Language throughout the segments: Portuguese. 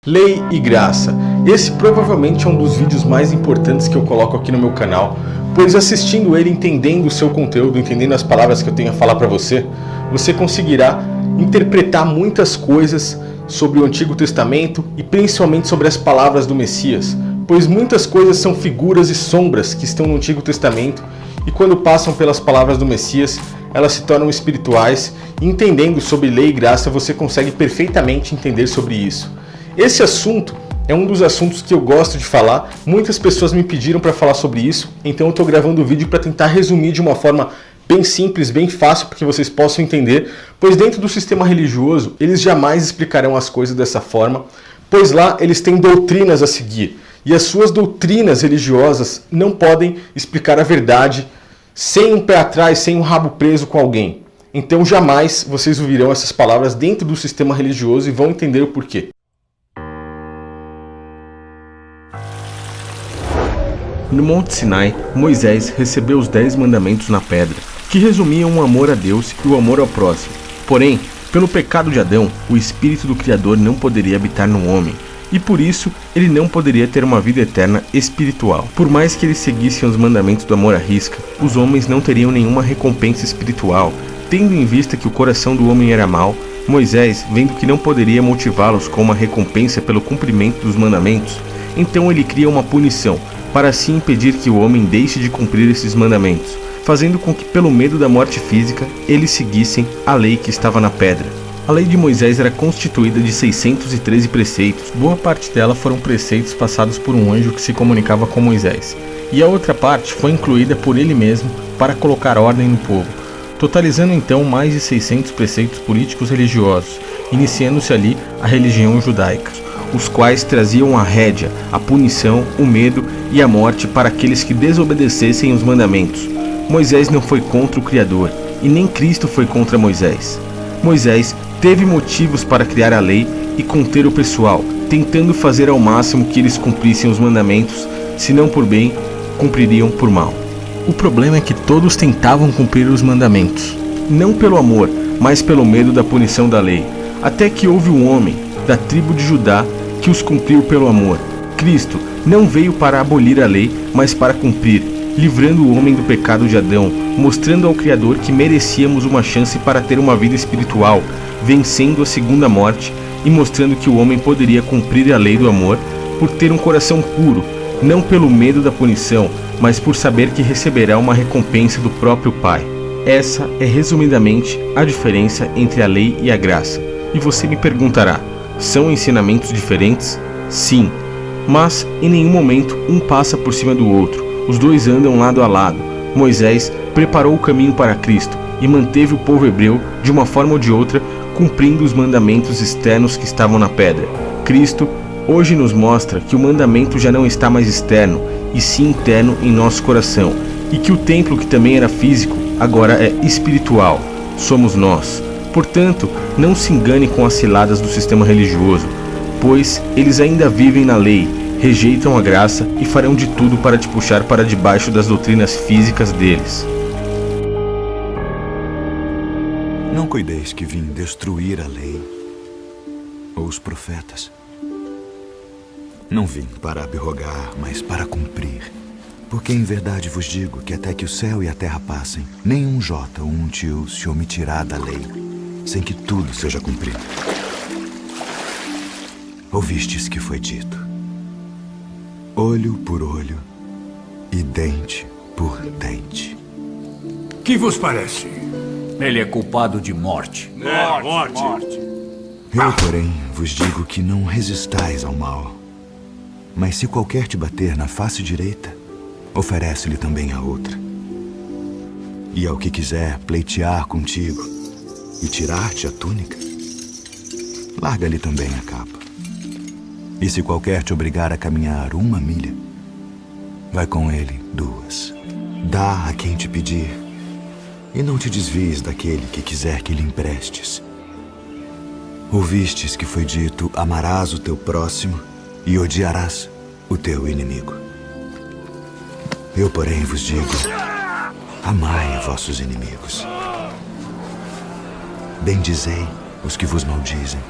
Lei e graça. Esse provavelmente é um dos vídeos mais importantes que eu coloco aqui no meu canal, pois assistindo ele, entendendo o seu conteúdo, entendendo as palavras que eu tenho a falar para você, você conseguirá interpretar muitas coisas sobre o Antigo Testamento e principalmente sobre as palavras do Messias, pois muitas coisas são figuras e sombras que estão no Antigo Testamento e quando passam pelas palavras do Messias, elas se tornam espirituais e entendendo sobre lei e graça, você consegue perfeitamente entender sobre isso. Esse assunto é um dos assuntos que eu gosto de falar, muitas pessoas me pediram para falar sobre isso, então eu estou gravando o vídeo para tentar resumir de uma forma bem simples, bem fácil, para que vocês possam entender, pois dentro do sistema religioso, eles jamais explicarão as coisas dessa forma, pois lá eles têm doutrinas a seguir, e as suas doutrinas religiosas não podem explicar a verdade sem um pé atrás, sem um rabo preso com alguém. Então jamais vocês ouvirão essas palavras dentro do sistema religioso e vão entender o porquê. No Monte Sinai, Moisés recebeu os 10 mandamentos na pedra, que resumiam o amor a Deus e o amor ao próximo. Porém, pelo pecado de Adão, o Espírito do Criador não poderia habitar no homem, e por isso ele não poderia ter uma vida eterna espiritual. Por mais que eles seguissem os mandamentos do amor à risca, os homens não teriam nenhuma recompensa espiritual. Tendo em vista que o coração do homem era mau, Moisés, vendo que não poderia motivá-los com uma recompensa pelo cumprimento dos mandamentos, então ele cria uma punição, para assim impedir que o homem deixe de cumprir esses mandamentos, fazendo com que, pelo medo da morte física, eles seguissem a lei que estava na pedra. A lei de Moisés era constituída de 613 preceitos, boa parte dela foram preceitos passados por um anjo que se comunicava com Moisés, e a outra parte foi incluída por ele mesmo para colocar ordem no povo, totalizando então mais de 600 preceitos políticos religiosos, iniciando-se ali a religião judaica, os quais traziam a rédea, a punição, o medo e a morte para aqueles que desobedecessem os mandamentos. Moisés não foi contra o Criador, e nem Cristo foi contra Moisés. Moisés teve motivos para criar a lei e conter o pessoal, tentando fazer ao máximo que eles cumprissem os mandamentos, se não por bem, cumpririam por mal. O problema é que todos tentavam cumprir os mandamentos, não pelo amor, mas pelo medo da punição da lei, até que houve um homem, da tribo de Judá, que os cumpriu pelo amor. Cristo não veio para abolir a lei, mas para cumprir, livrando o homem do pecado de Adão, mostrando ao Criador que merecíamos uma chance para ter uma vida espiritual, vencendo a segunda morte e mostrando que o homem poderia cumprir a lei do amor por ter um coração puro, não pelo medo da punição, mas por saber que receberá uma recompensa do próprio Pai. Essa é resumidamente a diferença entre a lei e a graça. E você me perguntará, são ensinamentos diferentes? Sim, mas em nenhum momento um passa por cima do outro. Os dois andam lado a lado. Moisés preparou o caminho para Cristo e manteve o povo hebreu, de uma forma ou de outra, cumprindo os mandamentos externos que estavam na pedra. Cristo hoje nos mostra que o mandamento já não está mais externo, e sim interno em nosso coração, e que o templo, que também era físico, agora é espiritual. Somos nós. Portanto, não se engane com as ciladas do sistema religioso, pois eles ainda vivem na lei, rejeitam a graça e farão de tudo para te puxar para debaixo das doutrinas físicas deles. Não cuideis que vim destruir a lei ou os profetas. Não vim para abrogar, mas para cumprir. Porque em verdade vos digo que até que o céu e a terra passem, nenhum jota ou um tio se omitirá da lei, sem que tudo seja cumprido. Ouvistes que foi dito: olho por olho e dente por dente. Que vos parece? Ele é culpado de morte. Morte. Eu, porém, vos digo que não resistais ao mal. Mas se qualquer te bater na face direita, oferece-lhe também a outra. E ao que quiser pleitear contigo e tirar-te a túnica, larga-lhe também a capa. E se qualquer te obrigar a caminhar 1 milha, vai com ele 2. Dá a quem te pedir, e não te desvies daquele que quiser que lhe emprestes. Ouvistes que foi dito: amarás o teu próximo e odiarás o teu inimigo. Eu, porém, vos digo: amai vossos inimigos. Bendizei os que vos maldizem.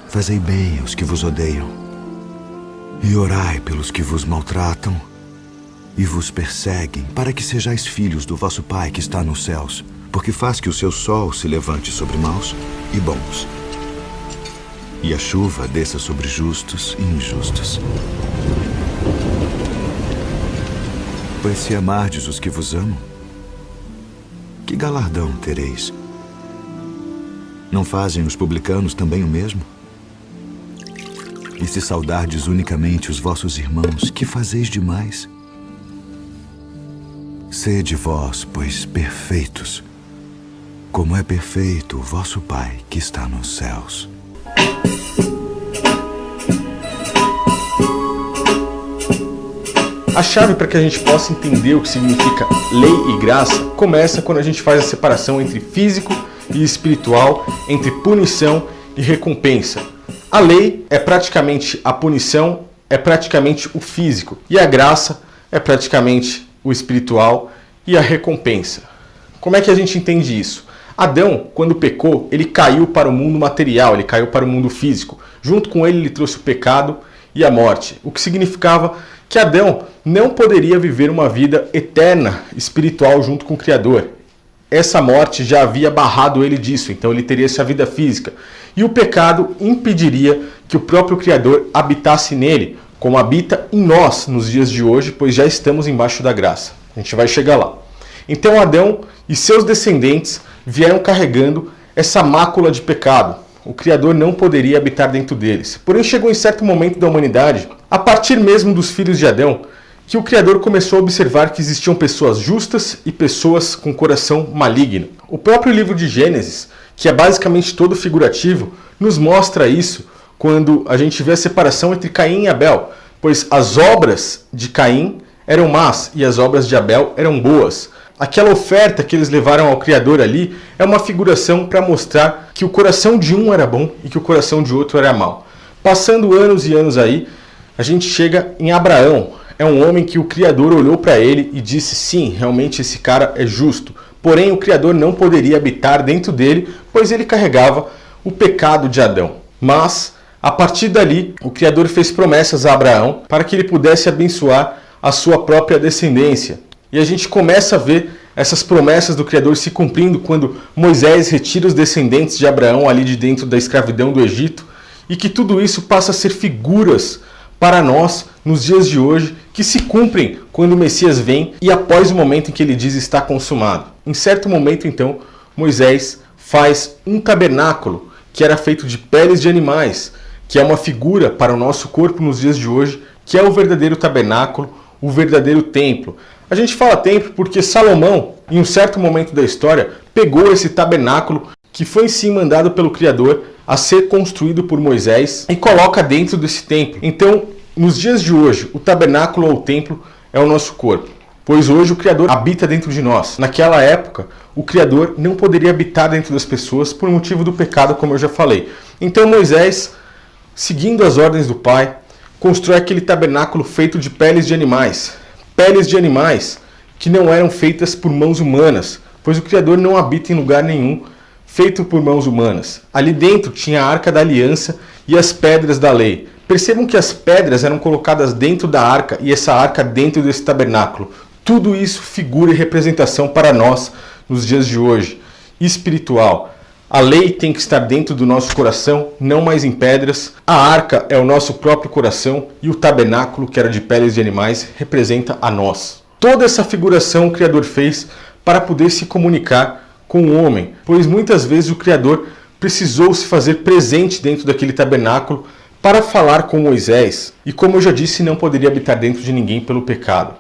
Fazei bem aos que vos odeiam, e orai pelos que vos maltratam e vos perseguem, para que sejais filhos do vosso Pai que está nos céus, porque faz que o seu sol se levante sobre maus e bons, e a chuva desça sobre justos e injustos. Pois se amardes os que vos amam, que galardão tereis? Não fazem os publicanos também o mesmo? E se saudardes unicamente os vossos irmãos, que fazeis demais? Sede vós, pois, perfeitos, como é perfeito o vosso Pai que está nos céus. A chave para que a gente possa entender o que significa lei e graça começa quando a gente faz a separação entre físico e espiritual, entre punição e recompensa. A lei é praticamente a punição, é praticamente o físico, e a graça é praticamente o espiritual e a recompensa. Como é que a gente entende isso? Adão, quando pecou, ele caiu para o mundo material, ele caiu para o mundo físico. Junto com ele trouxe o pecado e a morte, o que significava que Adão não poderia viver uma vida eterna, espiritual, junto com o Criador. Essa morte já havia barrado ele disso, então ele teria essa vida física. E o pecado impediria que o próprio Criador habitasse nele, como habita em nós nos dias de hoje, pois já estamos embaixo da graça. A gente vai chegar lá. Então Adão e seus descendentes vieram carregando essa mácula de pecado. O Criador não poderia habitar dentro deles. Porém, chegou em certo momento da humanidade, a partir mesmo dos filhos de Adão, que o Criador começou a observar que existiam pessoas justas e pessoas com coração maligno. O próprio livro de Gênesis, que é basicamente todo figurativo, nos mostra isso quando a gente vê a separação entre Caim e Abel, pois as obras de Caim eram más e as obras de Abel eram boas. Aquela oferta que eles levaram ao Criador ali é uma figuração para mostrar que o coração de um era bom e que o coração de outro era mau. Passando anos e anos aí, a gente chega em Abraão. É um homem que o Criador olhou para ele e disse, sim, realmente esse cara é justo. Porém, o Criador não poderia habitar dentro dele, pois ele carregava o pecado de Adão. Mas, a partir dali, o Criador fez promessas a Abraão para que ele pudesse abençoar a sua própria descendência. E a gente começa a ver essas promessas do Criador se cumprindo quando Moisés retira os descendentes de Abraão ali de dentro da escravidão do Egito, e que tudo isso passa a ser figuras para nós nos dias de hoje, que se cumprem quando o Messias vem e após o momento em que ele diz está consumado. Em certo momento, então, Moisés faz um tabernáculo que era feito de peles de animais, que é uma figura para o nosso corpo nos dias de hoje, que é o verdadeiro tabernáculo, o verdadeiro templo. A gente fala templo porque Salomão, em um certo momento da história, pegou esse tabernáculo que foi sim mandado pelo Criador a ser construído por Moisés e coloca dentro desse templo. Então, nos dias de hoje, o tabernáculo ou o templo é o nosso corpo, pois hoje o Criador habita dentro de nós. Naquela época, o Criador não poderia habitar dentro das pessoas por motivo do pecado, como eu já falei. Então Moisés, seguindo as ordens do Pai, constrói aquele tabernáculo feito de peles de animais que não eram feitas por mãos humanas, pois o Criador não habita em lugar nenhum feito por mãos humanas. Ali dentro tinha a Arca da Aliança e as pedras da lei. Percebam que as pedras eram colocadas dentro da arca e essa arca dentro desse tabernáculo. Tudo isso figura e representação para nós nos dias de hoje. Espiritual. A lei tem que estar dentro do nosso coração, não mais em pedras. A arca é o nosso próprio coração e o tabernáculo, que era de peles de animais, representa a nós. Toda essa figuração o Criador fez para poder se comunicar com o homem, pois muitas vezes o Criador precisou se fazer presente dentro daquele tabernáculo para falar com Moisés, e como eu já disse, não poderia habitar dentro de ninguém pelo pecado.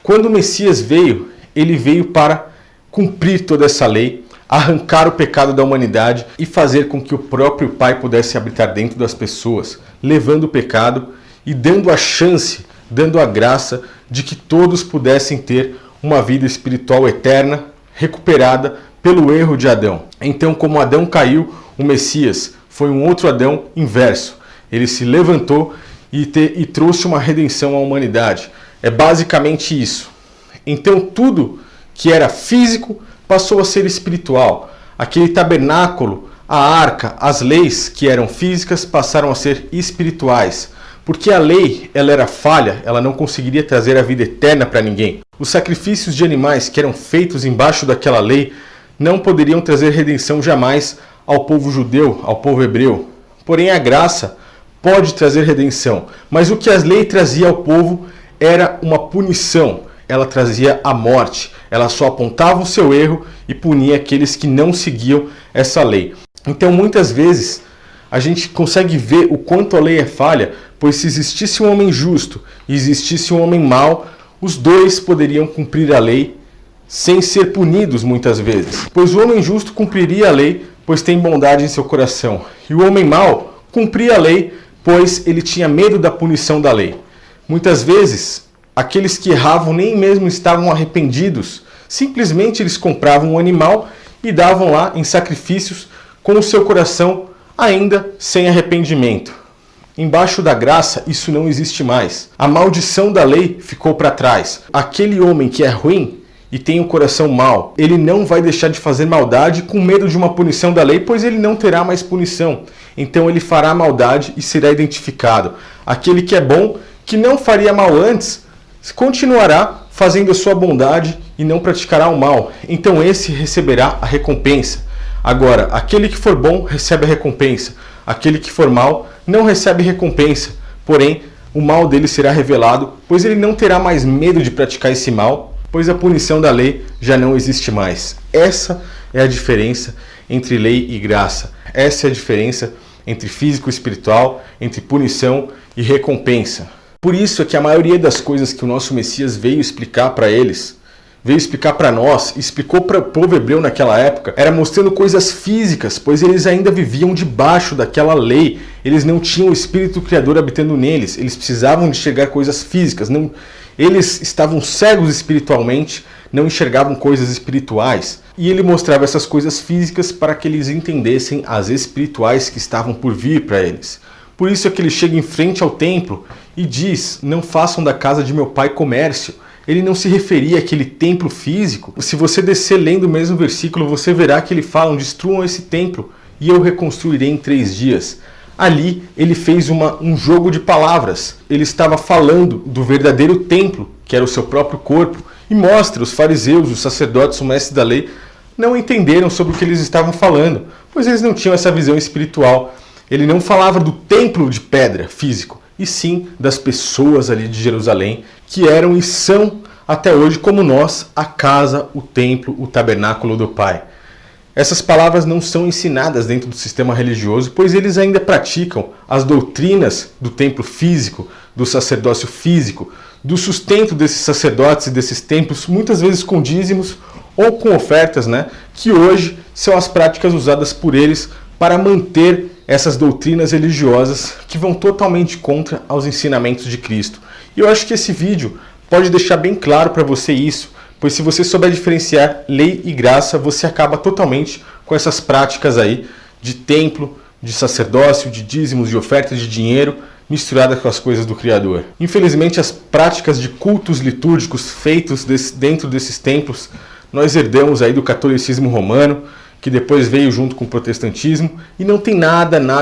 Quando o Messias veio, ele veio para cumprir toda essa lei, arrancar o pecado da humanidade e fazer com que o próprio Pai pudesse habitar dentro das pessoas, levando o pecado e dando a chance, dando a graça de que todos pudessem ter uma vida espiritual eterna, recuperada pelo erro de Adão. Então, como Adão caiu, o Messias foi um outro Adão inverso. Ele se levantou e trouxe uma redenção à humanidade. É basicamente isso. Então tudo que era físico passou a ser espiritual. Aquele tabernáculo, A arca, as leis que eram físicas passaram a ser espirituais, porque a lei ela era falha, ela não conseguiria trazer a vida eterna para ninguém. Os sacrifícios de animais que eram feitos embaixo daquela lei não poderiam trazer redenção jamais ao povo judeu, ao povo hebreu. Porém, a graça pode trazer redenção, mas o que as leis traziam ao povo era uma punição, ela trazia a morte, ela só apontava o seu erro e punia aqueles que não seguiam essa lei. Então, muitas vezes, a gente consegue ver o quanto a lei é falha, pois se existisse um homem justo e existisse um homem mau, os dois poderiam cumprir a lei sem ser punidos muitas vezes. Pois o homem justo cumpriria a lei, pois tem bondade em seu coração. E o homem mau cumpria a lei, pois ele tinha medo da punição da lei. Muitas vezes, aqueles que erravam nem mesmo estavam arrependidos. Simplesmente eles compravam um animal e davam lá em sacrifícios com o seu coração ainda sem arrependimento. Embaixo da graça, isso não existe mais. A maldição da lei ficou para trás. Aquele homem que é ruim e tem um coração mau, ele não vai deixar de fazer maldade com medo de uma punição da lei, pois ele não terá mais punição. Então ele fará maldade e será identificado. Aquele que é bom, que não faria mal antes, continuará fazendo a sua bondade e não praticará o mal. Então esse receberá a recompensa. Agora, aquele que for bom recebe a recompensa. Aquele que for mal não recebe recompensa. Porém, o mal dele será revelado, pois ele não terá mais medo de praticar esse mal, pois a punição da lei já não existe mais. Essa é a diferença entre lei e graça. Essa é a diferença entre físico e espiritual, entre punição e recompensa. Por isso é que a maioria das coisas que o nosso Messias veio explicar para eles, veio explicar para nós, explicou para o povo hebreu naquela época, era mostrando coisas físicas, pois eles ainda viviam debaixo daquela lei. Eles não tinham o Espírito Criador habitando neles, eles precisavam de enxergar coisas físicas. Eles estavam cegos espiritualmente, não enxergavam coisas espirituais. E ele mostrava essas coisas físicas para que eles entendessem as espirituais que estavam por vir para eles. Por isso é que ele chega em frente ao templo e diz: não façam da casa de meu pai comércio. Ele não se referia àquele templo físico. Se você descer lendo o mesmo versículo, você verá que ele fala: destruam esse templo e eu reconstruirei em 3 dias. Ali ele fez um jogo de palavras. Ele estava falando do verdadeiro templo, que era o seu próprio corpo, e mostra os fariseus, os sacerdotes, o mestre da lei, não entenderam sobre o que eles estavam falando, pois eles não tinham essa visão espiritual. Ele não falava do templo de pedra físico, e sim das pessoas ali de Jerusalém, que eram e são até hoje, como nós, a casa, o templo, o tabernáculo do Pai. Essas palavras não são ensinadas dentro do sistema religioso, pois eles ainda praticam as doutrinas do templo físico, do sacerdócio físico, do sustento desses sacerdotes e desses templos, muitas vezes com dízimos ou com ofertas, que hoje são as práticas usadas por eles para manter essas doutrinas religiosas que vão totalmente contra aos ensinamentos de Cristo. E eu acho que esse vídeo pode deixar bem claro para você isso, pois se você souber diferenciar lei e graça, você acaba totalmente com essas práticas aí de templo, de sacerdócio, de dízimos, de ofertas de dinheiro, misturada com as coisas do Criador. Infelizmente, as práticas de cultos litúrgicos feitos dentro desses templos, nós herdamos aí do catolicismo romano, que depois veio junto com o protestantismo, e não tem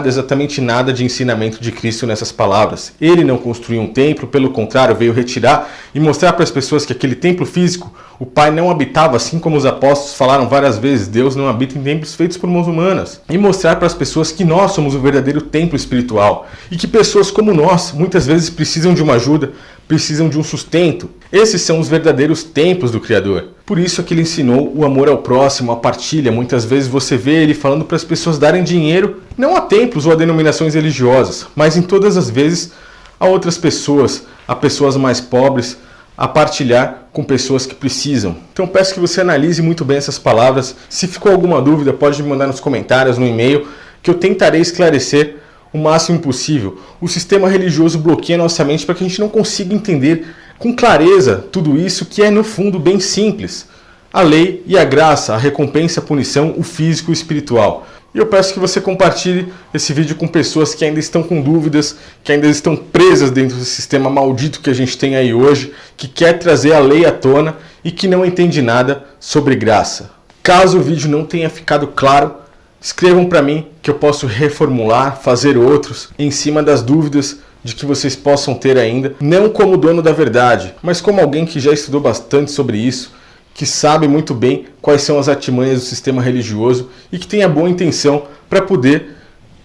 exatamente nada de ensinamento de Cristo nessas palavras. Ele não construiu um templo, pelo contrário, veio retirar e mostrar para as pessoas que aquele templo físico, o Pai não habitava, assim como os apóstolos falaram várias vezes: Deus não habita em templos feitos por mãos humanas. E mostrar para as pessoas que nós somos o verdadeiro templo espiritual, e que pessoas como nós, muitas vezes precisam de uma ajuda, precisam de um sustento. Esses são os verdadeiros templos do Criador. Por isso é que ele ensinou o amor ao próximo, a partilha. Muitas vezes você vê ele falando para as pessoas darem dinheiro, não a templos ou a denominações religiosas, mas em todas as vezes a outras pessoas, a pessoas mais pobres, a partilhar com pessoas que precisam. Então peço que você analise muito bem essas palavras. Se ficou alguma dúvida, pode me mandar nos comentários, no e-mail, que eu tentarei esclarecer o máximo possível. O sistema religioso bloqueia nossa mente para que a gente não consiga entender com clareza tudo isso, que é no fundo bem simples: a lei e a graça, a recompensa, a punição, o físico e o espiritual. E eu peço que você compartilhe esse vídeo com pessoas que ainda estão com dúvidas, que ainda estão presas dentro do sistema maldito que a gente tem aí hoje, que quer trazer a lei à tona e que não entende nada sobre graça. Caso o vídeo não tenha ficado claro, Escrevam para mim que eu posso reformular, fazer outros em cima das dúvidas de que vocês possam ter ainda, não como dono da verdade, mas como alguém que já estudou bastante sobre isso, que sabe muito bem quais são as artimanhas do sistema religioso e que tem a boa intenção para poder,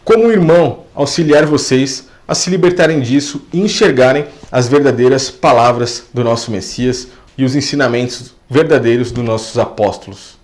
como irmão, auxiliar vocês a se libertarem disso e enxergarem as verdadeiras palavras do nosso Messias e os ensinamentos verdadeiros dos nossos apóstolos.